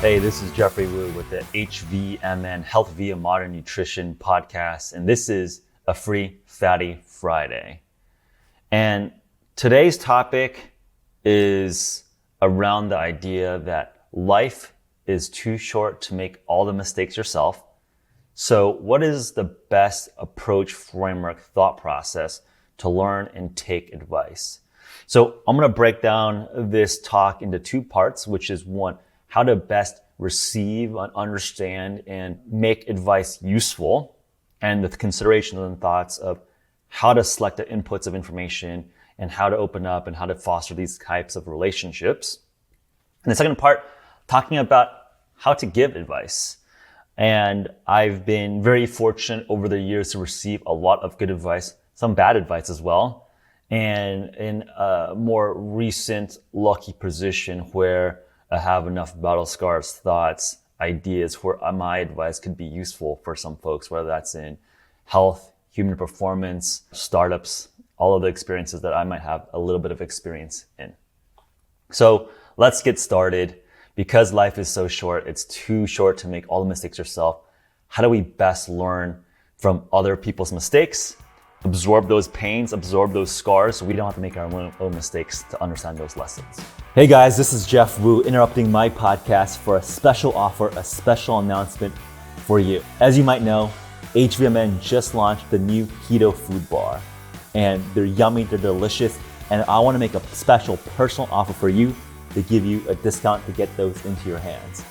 Hey, this is Jeffrey Wu with the HVMN Health Via Modern Nutrition podcast, and this is a free Fatty Friday. And today's topic is around the idea that life is too short to make all the mistakes yourself. So what is the best approach, framework, thought process to learn and take advice? So I'm going to break down this talk into two parts, which is one, how to best receive and understand and make advice useful, and the considerations and thoughts of how to select the inputs of information and how to open up and how to foster these types of relationships. And the second part, talking about how to give advice. And I've been very fortunate over the years to receive a lot of good advice, some bad advice as well. And in a more recent lucky position where I have enough battle scars, thoughts, ideas where my advice could be useful for some folks, whether that's in health, human performance, startups, all of the experiences that I might have a little bit of experience in. So let's get started. Because life is so short, it's too short to make all the mistakes yourself. How do we best learn from other people's mistakes? Absorb those pains, absorb those scars, so we don't have to make our own mistakes to understand those lessons. Hey guys, this is Jeff Wu interrupting my podcast for a special offer, a special announcement for you. As you might know, HVMN just launched the new keto food bar, and they're yummy, they're delicious, and I want to make a special personal offer for you to give you a discount to get those into your hands.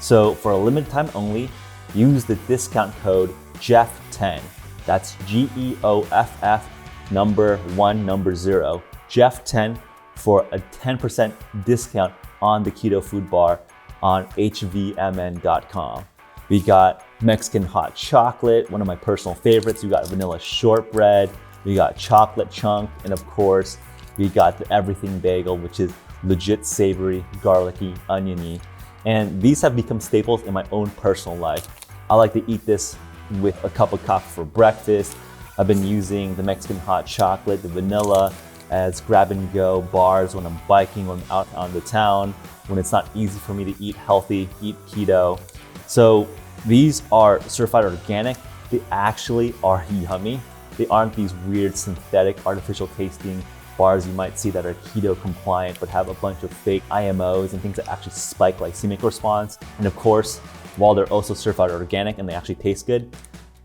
So for a limited time only, use the discount code JEFF10. That's GEOFF number 1 number 0, JEFF10 for a 10% discount on the keto food bar on hvmn.com. We got Mexican hot chocolate, one of my personal favorites. We got vanilla shortbread, we got chocolate chunk, and of course, we got the everything bagel, which is legit savory, garlicky, oniony. And these have become staples in my own personal life. I like to eat this with a cup of coffee for breakfast. I've been using the Mexican hot chocolate, the vanilla, as grab and go bars when I'm biking, when I'm out on the town, when it's not easy for me to eat healthy, eat keto. So these are certified organic. They actually are yummy. They aren't these weird synthetic artificial tasting bars you might see that are keto compliant but have a bunch of fake IMOs and things that actually spike glycemic response. And of course, while they're also certified organic and they actually taste good,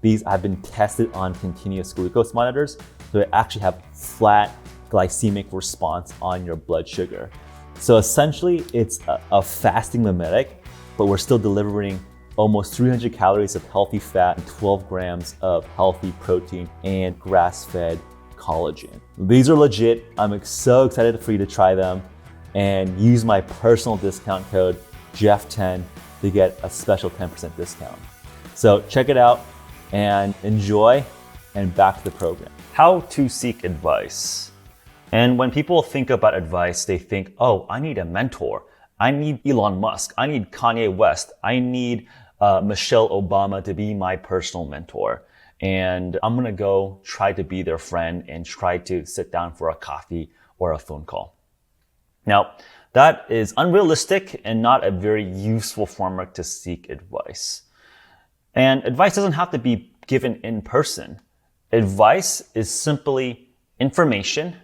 these have been tested on continuous glucose monitors, so they actually have flat glycemic response on your blood sugar. So essentially, it's a fasting mimetic, but we're still delivering almost 300 calories of healthy fat and 12 grams of healthy protein and grass-fed collagen. These are legit. I'm so excited for you to try them and use my personal discount code JEFF10 to get a special 10% discount. So check it out and enjoy, and back to the program. How to seek advice. And when people think about advice, they think, oh, I need a mentor. I need Elon Musk. I need Kanye West. I need Michelle Obama to be my personal mentor. And I'm gonna go try to be their friend and try to sit down for a coffee or a phone call. Now, that is unrealistic and not a very useful framework to seek advice. And advice doesn't have to be given in person. Advice is simply information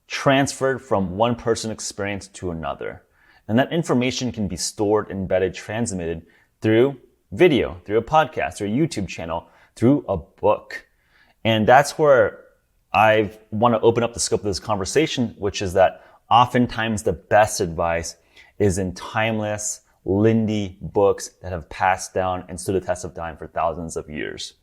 transferred from one person's experience to another. And that information can be stored, embedded, transmitted through video, through a podcast, through a YouTube channel, through a book. And that's where I want to open up the scope of this conversation, which is that oftentimes the best advice is in timeless, lindy books that have passed down and stood the test of time for thousands of years.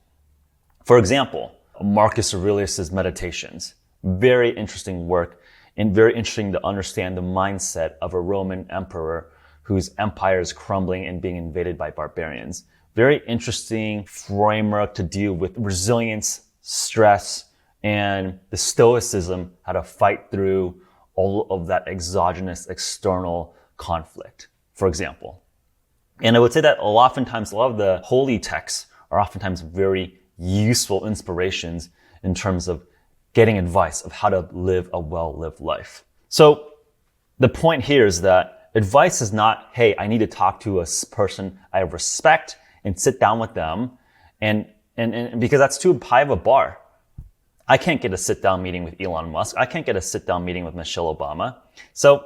For example, Marcus Aurelius' Meditations. Very interesting work and very interesting to understand the mindset of a Roman emperor whose empire is crumbling and being invaded by barbarians. Very interesting framework to deal with resilience, stress, and the stoicism, how to fight through all of that exogenous external conflict, for example. And I would say that oftentimes a lot of the holy texts are oftentimes very useful inspirations in terms of getting advice of how to live a well-lived life. So the point here is that advice is not, hey, I need to talk to a person I respect and sit down with them, and because that's too high of a bar. I can't get a sit-down meeting with Elon Musk. I can't get a sit-down meeting with Michelle Obama. So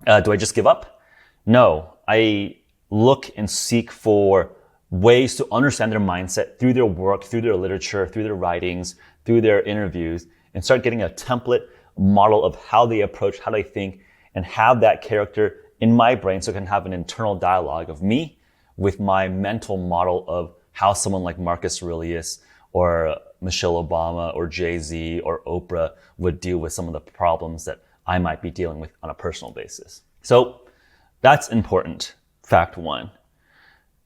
do I just give up? No, I look and seek for ways to understand their mindset through their work, through their literature, through their writings, through their interviews, and start getting a template model of how they approach, how they think, and have that character in my brain so I can have an internal dialogue of me with my mental model of how someone like Marcus Aurelius or Michelle Obama or Jay-Z or Oprah would deal with some of the problems that I might be dealing with on a personal basis. So that's important, fact one.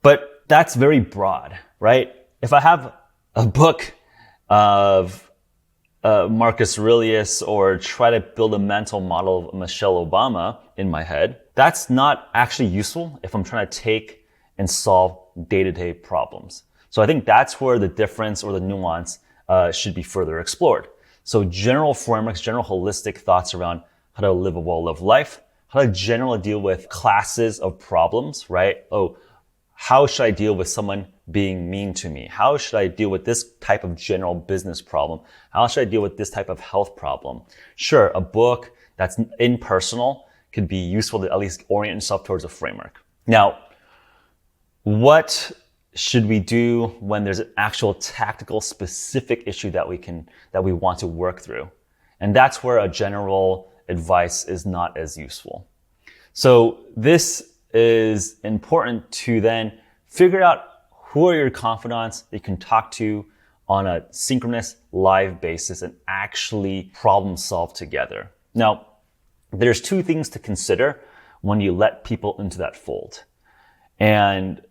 But that's very broad, right? If I have a book of Marcus Aurelius or try to build a mental model of Michelle Obama in my head, that's not actually useful if I'm trying to take and solve day-to-day problems. So I think that's where the difference or the nuance should be further explored. So general frameworks, general holistic thoughts around how to live a well-lived life, how to generally deal with classes of problems, right? Oh, how should I deal with someone being mean to me? How should I deal with this type of general business problem? How should I deal with this type of health problem? Sure, a book that's impersonal could be useful to at least orient yourself towards a framework. Now, what should we do when there's an actual tactical specific issue that we want to work through? And that's where a general advice is not as useful. So this is important to then figure out who are your confidants that you can talk to on a synchronous live basis and actually problem solve together. Now, there's two things to consider when you let people into that fold. And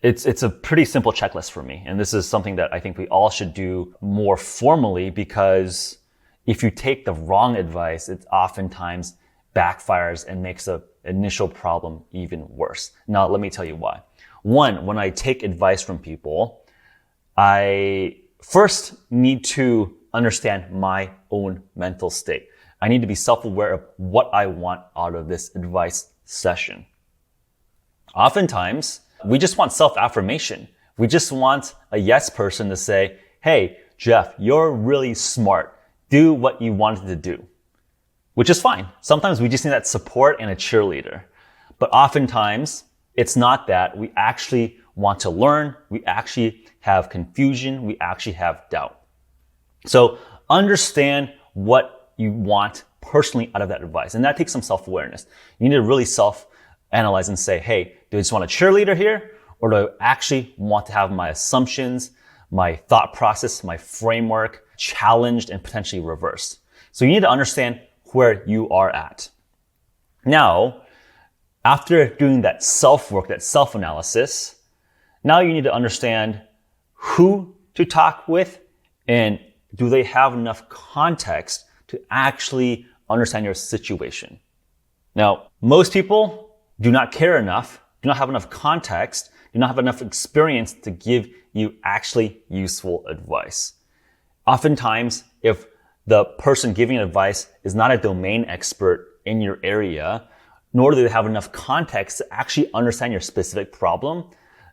it's a pretty simple checklist for me. And this is something that I think we all should do more formally, because if you take the wrong advice, it oftentimes backfires and makes the initial problem even worse. Now, let me tell you why. One, when I take advice from people, I first need to understand my own mental state. I need to be self-aware of what I want out of this advice session. Oftentimes, we just want self-affirmation. We just want a yes person to say, hey, Jeff, you're really smart. Do what you wanted to do, which is fine. Sometimes we just need that support and a cheerleader. But oftentimes, it's not that. We actually want to learn. We actually have confusion. We actually have doubt. So understand what you want personally out of that advice. And that takes some self-awareness. You need to really self-analyze and say, hey, do I just want a cheerleader here? Or do I actually want to have my assumptions, my thought process, my framework challenged and potentially reversed? So you need to understand where you are at. Now, after doing that self-work, that self-analysis, now you need to understand who to talk with and do they have enough context to actually understand your situation. Now, most people do not care enough, do not have enough context, do not have enough experience to give you actually useful advice. Oftentimes, if the person giving advice is not a domain expert in your area, nor do they have enough context to actually understand your specific problem,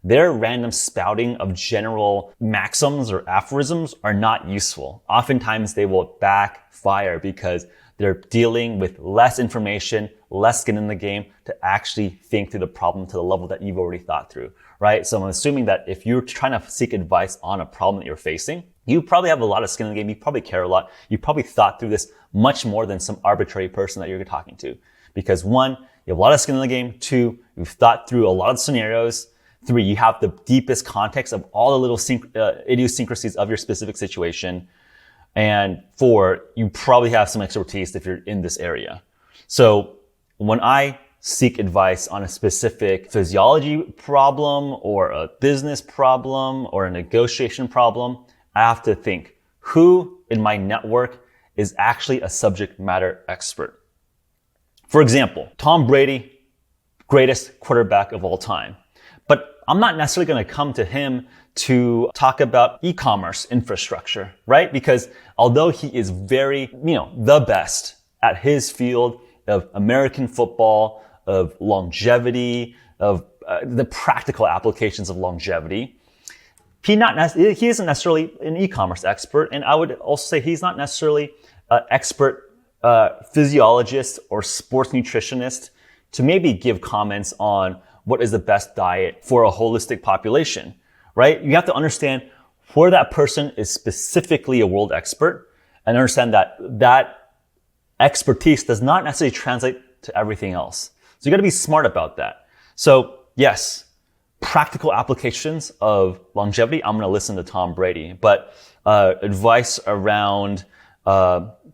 their random spouting of general maxims or aphorisms are not useful. Oftentimes, they will backfire because they're dealing with less information, less skin in the game to actually think through the problem to the level that you've already thought through, right? So I'm assuming that if you're trying to seek advice on a problem that you're facing, you probably have a lot of skin in the game. You probably care a lot. You probably thought through this much more than some arbitrary person that you're talking to. Because one, you have a lot of skin in the game. Two, you've thought through a lot of scenarios. Three, you have the deepest context of all the little idiosyncrasies of your specific situation. And four, you probably have some expertise if you're in this area. So when I seek advice on a specific physiology problem or a business problem or a negotiation problem, I have to think who in my network is actually a subject matter expert. For example, Tom Brady, greatest quarterback of all time. But I'm not necessarily going to come to him to talk about e-commerce infrastructure, right? Because although he is very, the best at his field of American football, of longevity, of the practical applications of longevity. He isn't necessarily an e-commerce expert, and I would also say he's not necessarily an expert physiologist or sports nutritionist to maybe give comments on what is the best diet for a holistic population, right? You have to understand where that person is specifically a world expert and understand that that expertise does not necessarily translate to everything else. So you got to be smart about that. So yes, practical applications of longevity, I'm going to listen to Tom Brady, but advice around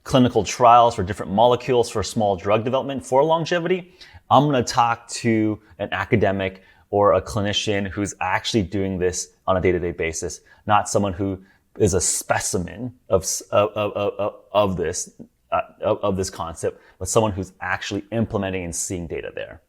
clinical trials for different molecules for small drug development for longevity, I'm going to talk to an academic or a clinician who's actually doing this on a day-to-day basis, not someone who is a specimen of this concept, but someone who's actually implementing and seeing data there.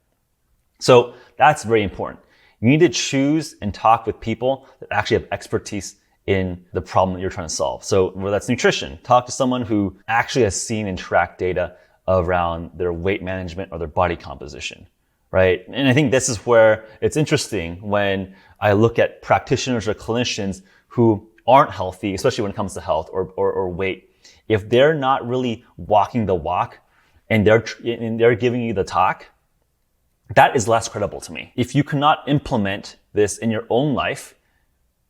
So that's very important. You need to choose and talk with people that actually have expertise in the problem that you're trying to solve. So whether that's nutrition, talk to someone who actually has seen and tracked data around their weight management or their body composition, right? And I think this is where it's interesting when I look at practitioners or clinicians who aren't healthy, especially when it comes to health or weight. If they're not really walking the walk and they're giving you the talk, that is less credible to me. If you cannot implement this in your own life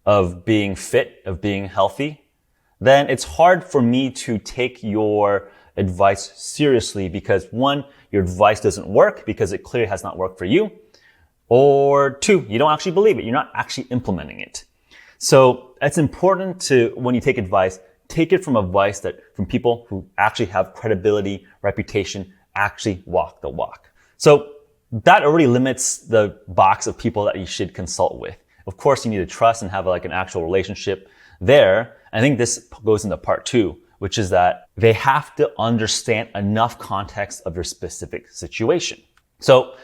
of being fit, of being healthy, then it's hard for me to take your advice seriously because one, your advice doesn't work because it clearly has not worked for you. Or two, you don't actually believe it. You're not actually implementing it. So it's important to, when you take advice, take it from from people who actually have credibility, reputation, actually walk the walk. So that already limits the box of people that you should consult with. Of course, you need to trust and have like an actual relationship there. I think this goes into part two, which is that they have to understand enough context of your specific situation. So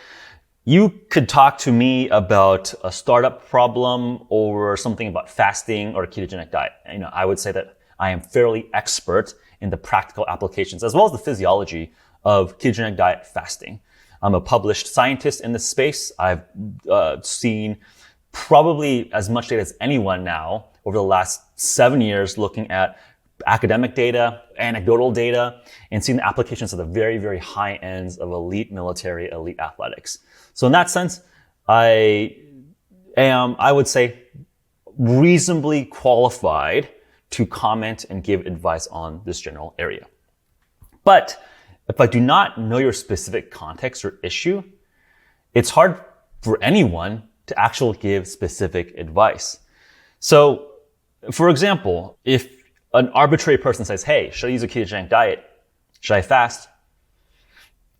you could talk to me about a startup problem or something about fasting or a ketogenic diet. I would say that I am fairly expert in the practical applications as well as the physiology of ketogenic diet fasting. I'm a published scientist in this space. I've seen probably as much data as anyone now over the last 7 years looking at academic data, anecdotal data, and seeing the applications of the very, very high ends of elite military, elite athletics. So in that sense, I would say, reasonably qualified to comment and give advice on this general area. But if I do not know your specific context or issue, it's hard for anyone to actually give specific advice. So, for example, if an arbitrary person says, hey, should I use a ketogenic diet? Should I fast?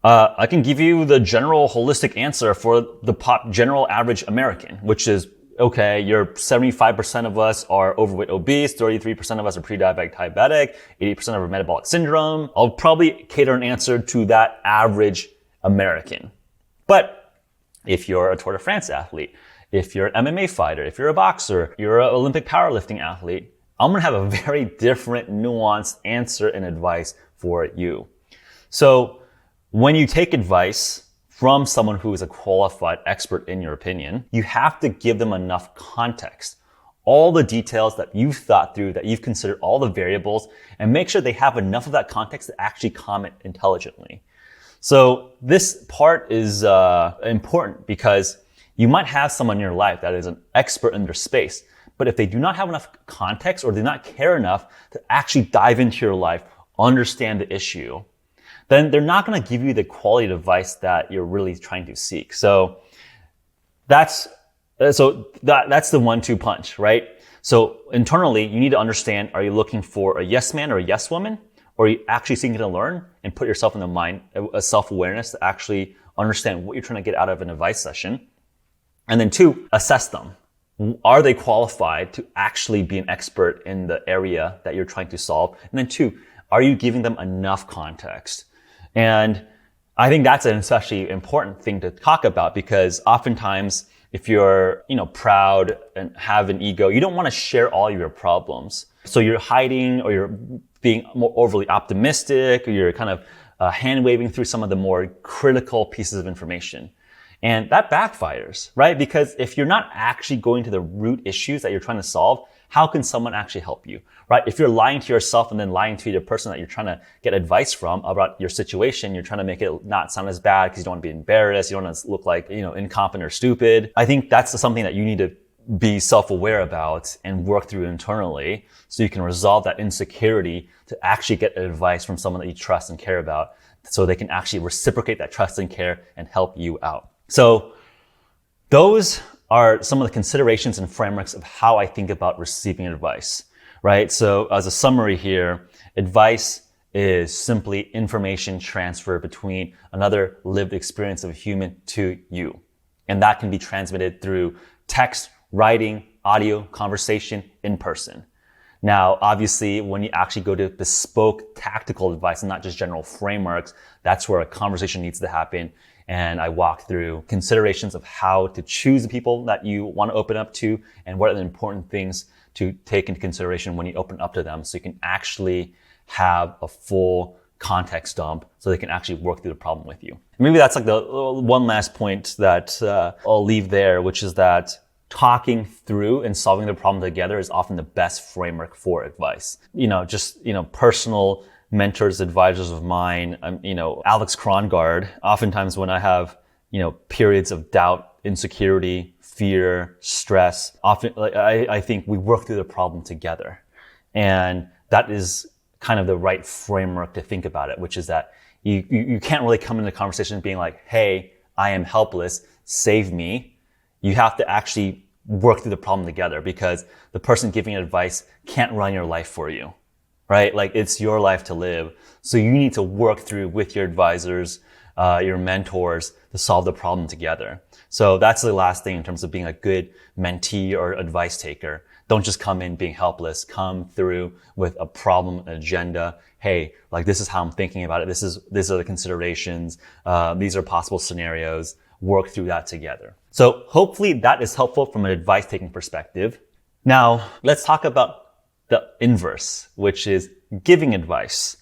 I can give you the general holistic answer for the general average American, which is, okay, 75% of us are overweight, obese, 33% of us are pre-diabetic, diabetic, 80% of our metabolic syndrome. I'll probably cater an answer to that average American. But if you're a Tour de France athlete, if you're an MMA fighter, if you're a boxer, you're an Olympic powerlifting athlete, I'm going to have a very different nuanced answer and advice for you. So when you take advice from someone who is a qualified expert in your opinion, you have to give them enough context, all the details that you've thought through, that you've considered, all the variables, and make sure they have enough of that context to actually comment intelligently. So this part is important because you might have someone in your life that is an expert in their space, but if they do not have enough context or do not care enough to actually dive into your life, understand the issue, then they're not going to give you the quality of advice that you're really trying to seek. So that's the 1-2 punch, right? So internally, you need to understand, are you looking for a yes man or a yes woman? Or are you actually seeking to learn and put yourself in the mind, a self-awareness to actually understand what you're trying to get out of an advice session? And then 2, assess them. Are they qualified to actually be an expert in the area that you're trying to solve? And then 2, are you giving them enough context? And I think that's an especially important thing to talk about because oftentimes if you're, proud and have an ego, you don't want to share all your problems. So you're hiding or you're being more overly optimistic or you're kind of hand waving through some of the more critical pieces of information. And that backfires, right? Because if you're not actually going to the root issues that you're trying to solve, how can someone actually help you, right? If you're lying to yourself and then lying to the person that you're trying to get advice from about your situation, you're trying to make it not sound as bad because you don't want to be embarrassed, you don't want to look like, incompetent or stupid. I think that's something that you need to be self-aware about and work through internally so you can resolve that insecurity to actually get advice from someone that you trust and care about so they can actually reciprocate that trust and care and help you out. So those are some of the considerations and frameworks of how I think about receiving advice, right? So as a summary here, advice is simply information transfer between another lived experience of a human to you. And that can be transmitted through text, writing, audio, conversation, in person. Now, obviously, when you actually go to bespoke tactical advice and not just general frameworks, that's where a conversation needs to happen. And I walk through considerations of how to choose the people that you want to open up to and what are the important things to take into consideration when you open up to them so you can actually have a full context dump so they can actually work through the problem with you. Maybe that's like the one last point that I'll leave there, which is that talking through and solving the problem together is often the best framework for advice. Personal mentors, advisors of mine, Alex Krongard, oftentimes when I have, periods of doubt, insecurity, fear, stress, often I think we work through the problem together. And that is kind of the right framework to think about it, which is that you can't really come into conversations being like, hey, I am helpless, save me. You have to actually work through the problem together because the person giving advice can't run your life for you. Right? Like it's your life to live. So you need to work through with your advisors, your mentors to solve the problem together. So that's the last thing in terms of being a good mentee or advice taker. Don't just come in being helpless. Come through with a problem, an agenda. Hey, like this is how I'm thinking about it. These are the considerations. These are possible scenarios. Work through that together. So hopefully that is helpful from an advice taking perspective. Now let's talk about the inverse, which is giving advice.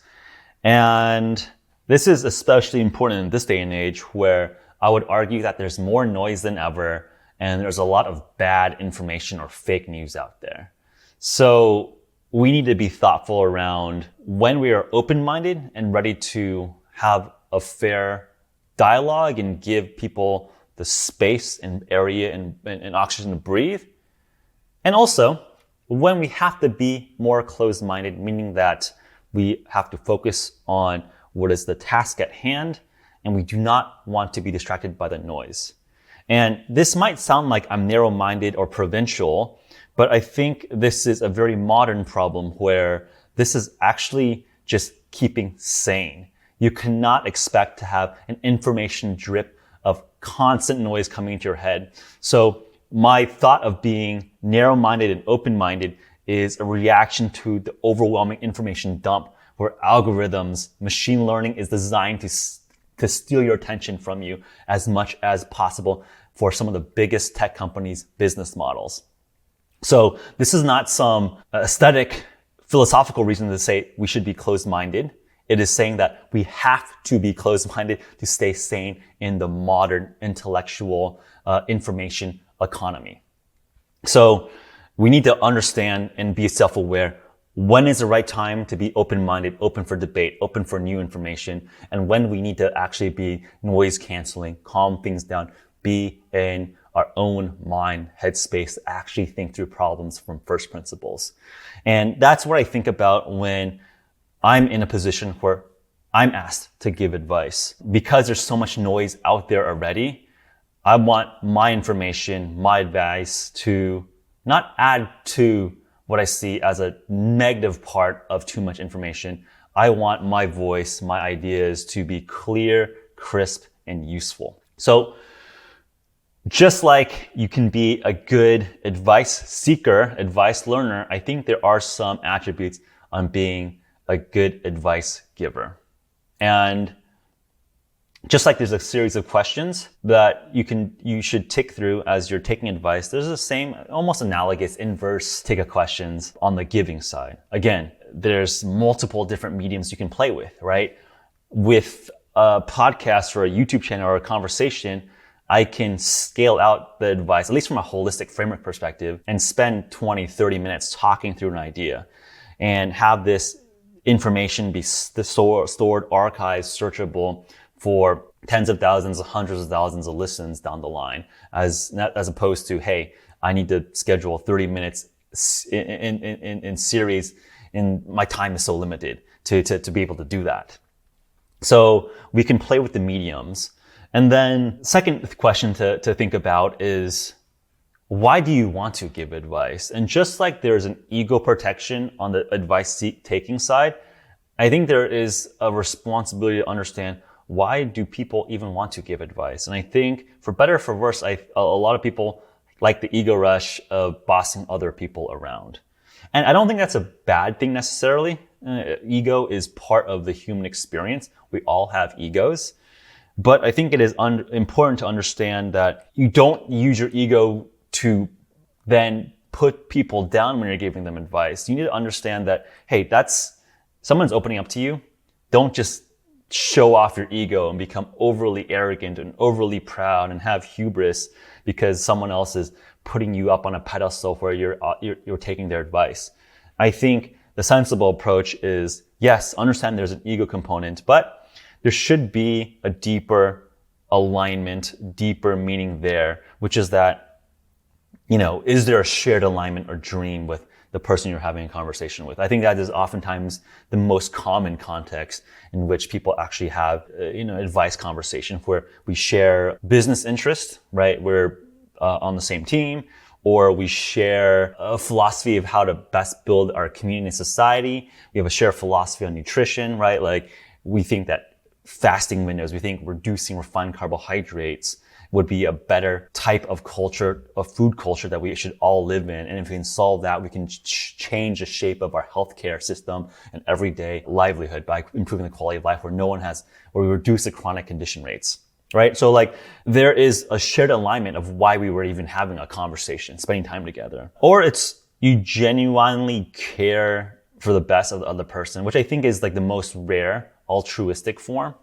And this is especially important in this day and age where I would argue that there's more noise than ever and there's a lot of bad information or fake news out there. So we need to be thoughtful around when we are open-minded and ready to have a fair dialogue and give people the space and area and oxygen to breathe. And also, when we have to be more closed-minded, meaning that we have to focus on what is the task at hand, and we do not want to be distracted by the noise. And this might sound like I'm narrow-minded or provincial, but I think this is a very modern problem where this is actually just keeping sane. You cannot expect to have an information drip of constant noise coming into your head. So my thought of being narrow-minded and open-minded is a reaction to the overwhelming information dump where algorithms, machine learning is designed to steal your attention from you as much as possible for some of the biggest tech companies' business models. So this is not some aesthetic, philosophical reason to say we should be closed-minded. It is saying that we have to be closed-minded to stay sane in the modern intellectual information economy. So we need to understand and be self-aware when is the right time to be open-minded, open for debate, open for new information, and when we need to actually be noise canceling, calm things down, be in our own mind, headspace, actually think through problems from first principles. And that's what I think about when I'm in a position where I'm asked to give advice. Because there's so much noise out there already, I want my information, my advice to not add to what I see as a negative part of too much information. I want my voice, my ideas to be clear, crisp, and useful. So just like you can be a good advice seeker, advice learner, I think there are some attributes on being a good advice giver. And just like there's a series of questions that you should tick through as you're taking advice, there's the same, almost analogous inverse take of questions on the giving side. Again, there's multiple different mediums you can play with, right? with a podcast or a YouTube channel or a conversation, I can scale out the advice, at least from a holistic framework perspective, and spend 20, 30 minutes talking through an idea and have this information be stored, archived, searchable for tens of thousands, hundreds of thousands of listens down the line, as opposed to, hey, I need to schedule 30 minutes in series, and my time is so limited to be able to do that. So we can play with the mediums. And then second question to think about is, why do you want to give advice? And just like there's an ego protection on the advice taking side, I think there is a responsibility to understand, why do people even want to give advice? And I think for better or for worse, a lot of people like the ego rush of bossing other people around. And I don't think that's a bad thing necessarily. Ego is part of the human experience. We all have egos. But I think it is important to understand that you don't use your ego to then put people down when you're giving them advice. You need to understand that, hey, someone's opening up to you. Don't just show off your ego and become overly arrogant and overly proud and have hubris because someone else is putting you up on a pedestal where you're taking their advice. I think the sensible approach is, yes, understand there's an ego component, but there should be a deeper alignment, deeper meaning there, which is that, is there a shared alignment or dream with the person you're having a conversation with? I think that is oftentimes the most common context in which people actually have, advice conversation where we share business interest, right? We're on the same team, or we share a philosophy of how to best build our community and society. We have a shared philosophy on nutrition, right? Like, we think that fasting windows, we think reducing refined carbohydrates would be a better type of culture, of food culture that we should all live in. And if we can solve that, we can change the shape of our healthcare system and everyday livelihood by improving the quality of life where we reduce the chronic condition rates, right? So there is a shared alignment of why we were even having a conversation, spending time together. Or it's you genuinely care for the best of the other person, which I think is the most rare altruistic form,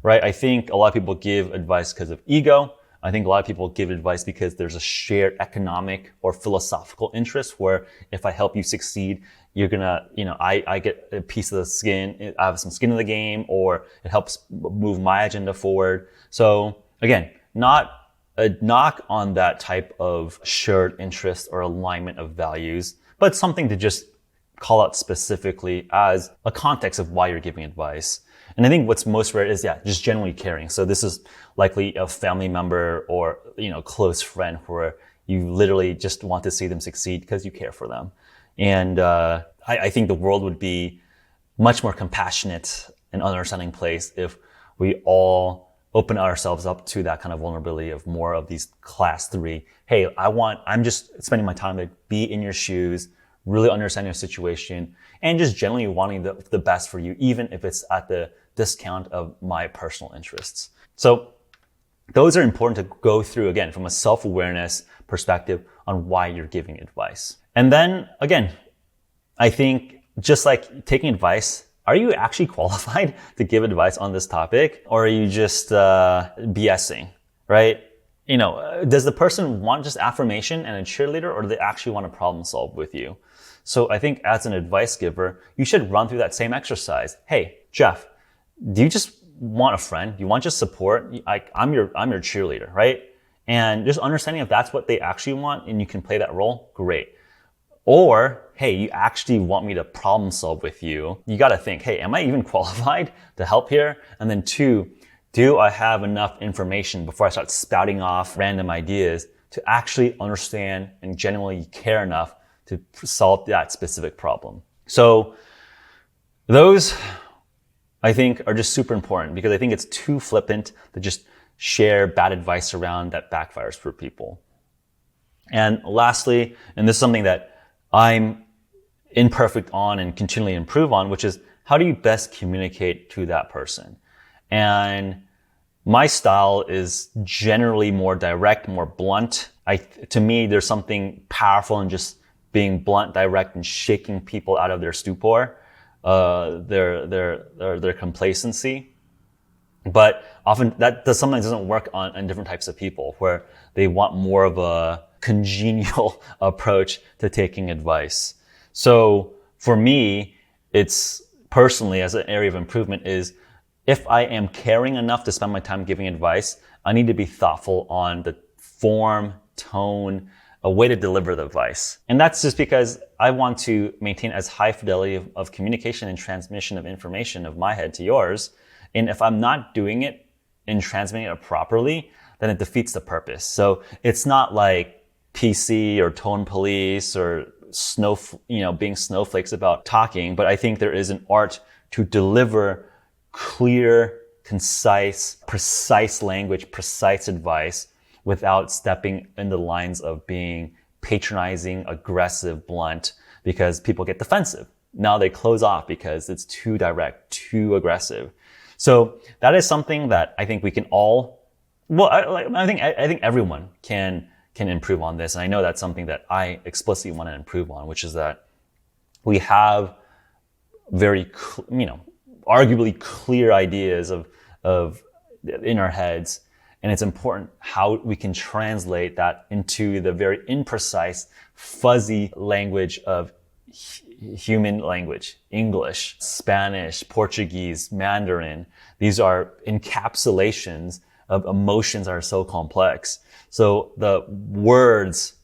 right? I think a lot of people give advice because of ego. I think a lot of people give advice because there's a shared economic or philosophical interest where if I help you succeed, you're gonna, I get a piece of the skin, I have some skin in the game, or it helps move my agenda forward. So again, not a knock on that type of shared interest or alignment of values, but something to just call out specifically as a context of why you're giving advice. And I think what's most rare is, just generally caring. So this is likely a family member or, close friend where you literally just want to see them succeed because you care for them. And I think the world would be much more compassionate and understanding place if we all open ourselves up to that kind of vulnerability of more of these class 3. Hey, I'm just spending my time to be in your shoes, really understand your situation, and just generally wanting the best for you, even if it's at the discount of my personal interests. So those are important to go through, again, from a self-awareness perspective on why you're giving advice. And then, again, I think just like taking advice, are you actually qualified to give advice on this topic? Or are you just BSing, right? Does the person want just affirmation and a cheerleader, or do they actually want to problem solve with you? So I think as an advice giver, you should run through that same exercise. Hey, Jeff, do you just want a friend? You want just support? I'm your cheerleader, right? And just understanding if that's what they actually want and you can play that role, great. Or, hey, you actually want me to problem solve with you. You got to think, hey, am I even qualified to help here? And then 2, do I have enough information before I start spouting off random ideas to actually understand and genuinely care enough to solve that specific problem? So those, I think, are just super important because I think it's too flippant to just share bad advice around that backfires for people. And lastly, and this is something that I'm imperfect on and continually improve on, which is how do you best communicate to that person? And my style is generally more direct, more blunt. To me, there's something powerful in just being blunt, direct, and shaking people out of their stupor, their complacency. But often that sometimes doesn't work on different types of people, where they want more of a congenial approach to taking advice. So for me, it's personally, as an area of improvement, is if I am caring enough to spend my time giving advice, I need to be thoughtful on the form, tone, a way to deliver the advice. And that's just because I want to maintain as high fidelity of communication and transmission of information of my head to yours. And if I'm not doing it and transmitting it properly, then it defeats the purpose. So it's not like PC or tone police or being snowflakes about talking, but I think there is an art to deliver clear, concise, precise language, precise advice without stepping in the lines of being patronizing, aggressive, blunt, because people get defensive. Now they close off because it's too direct, too aggressive. So that is something that I think we can all, I think everyone can improve on this. And I know that's something that I explicitly want to improve on, which is that we have very, arguably clear ideas of in our heads. And it's important how we can translate that into the very imprecise, fuzzy language of human language, English, Spanish, Portuguese, Mandarin. These are encapsulations of emotions that are so complex. So the words,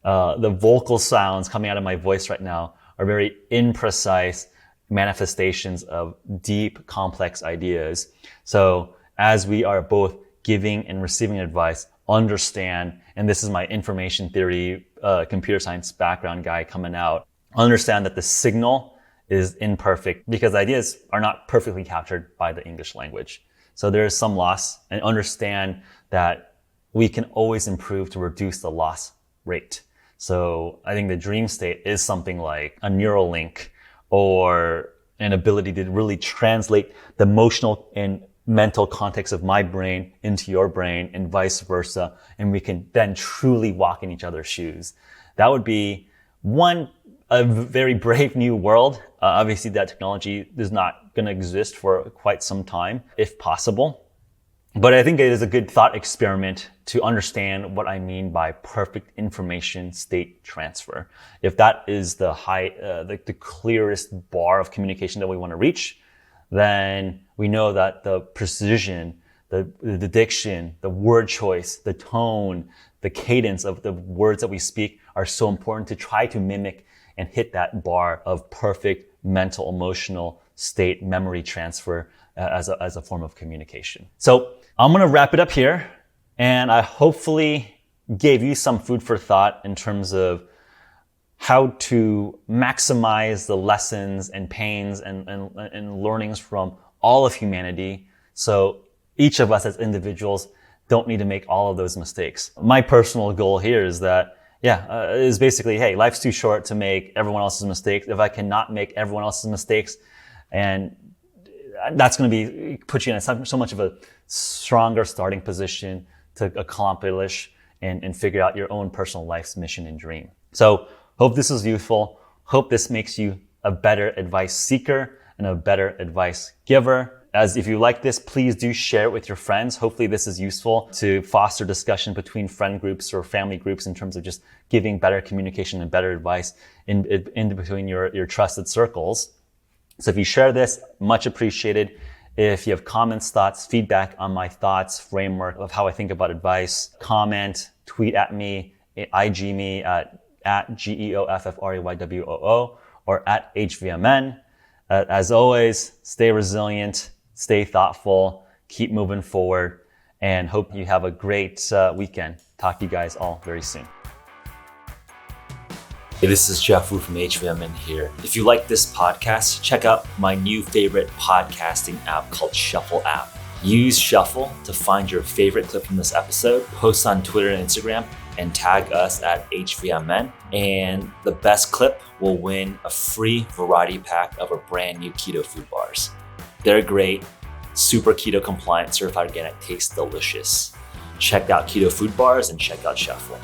the vocal sounds coming out of my voice right now are very imprecise manifestations of deep, complex ideas. So as we are both giving and receiving advice, understand, and this is my information theory, computer science background guy coming out, understand that the signal is imperfect because ideas are not perfectly captured by the English language. So there is some loss, and understand that we can always improve to reduce the loss rate. So I think the dream state is something like a neural link or an ability to really translate the emotional and mental context of my brain into your brain and vice versa. And we can then truly walk in each other's shoes. That would be a very brave new world. Obviously that technology is not going to exist for quite some time, if possible. But I think it is a good thought experiment to understand what I mean by perfect information state transfer. If that is the clearest bar of communication that we want to reach, then we know that the precision, the diction, the word choice, the tone, the cadence of the words that we speak are so important to try to mimic and hit that bar of perfect mental, emotional state memory transfer as a form of communication. So I'm going to wrap it up here, and I hopefully gave you some food for thought in terms of how to maximize the lessons and pains and learnings from all of humanity. So each of us as individuals don't need to make all of those mistakes. My personal goal here is that, is basically, hey, life's too short to make everyone else's mistakes. If I cannot make everyone else's mistakes, and that's going to put you in so much of a stronger starting position to accomplish and figure out your own personal life's mission and dream. So hope this is useful. Hope this makes you a better advice seeker and a better advice giver. As if you like this, please do share it with your friends. Hopefully this is useful to foster discussion between friend groups or family groups in terms of just giving better communication and better advice in between your trusted circles. So if you share this, much appreciated. If you have comments, thoughts, feedback on my thoughts, framework of how I think about advice, comment, tweet at me, IG me at GEOFFREYWOO or at HVMN. As always, stay resilient, stay thoughtful, keep moving forward, and hope you have a great weekend. Talk to you guys all very soon. Hey, this is Jeff Wu from HVMN here. If you like this podcast, check out my new favorite podcasting app called Shuffle app. Use Shuffle to find your favorite clip from this episode, post on Twitter and Instagram, and tag us at HVMN. And the best clip will win a free variety pack of our brand new keto food bars. They're great, super keto compliant, certified organic, tastes delicious. Check out keto food bars and check out Shuffle.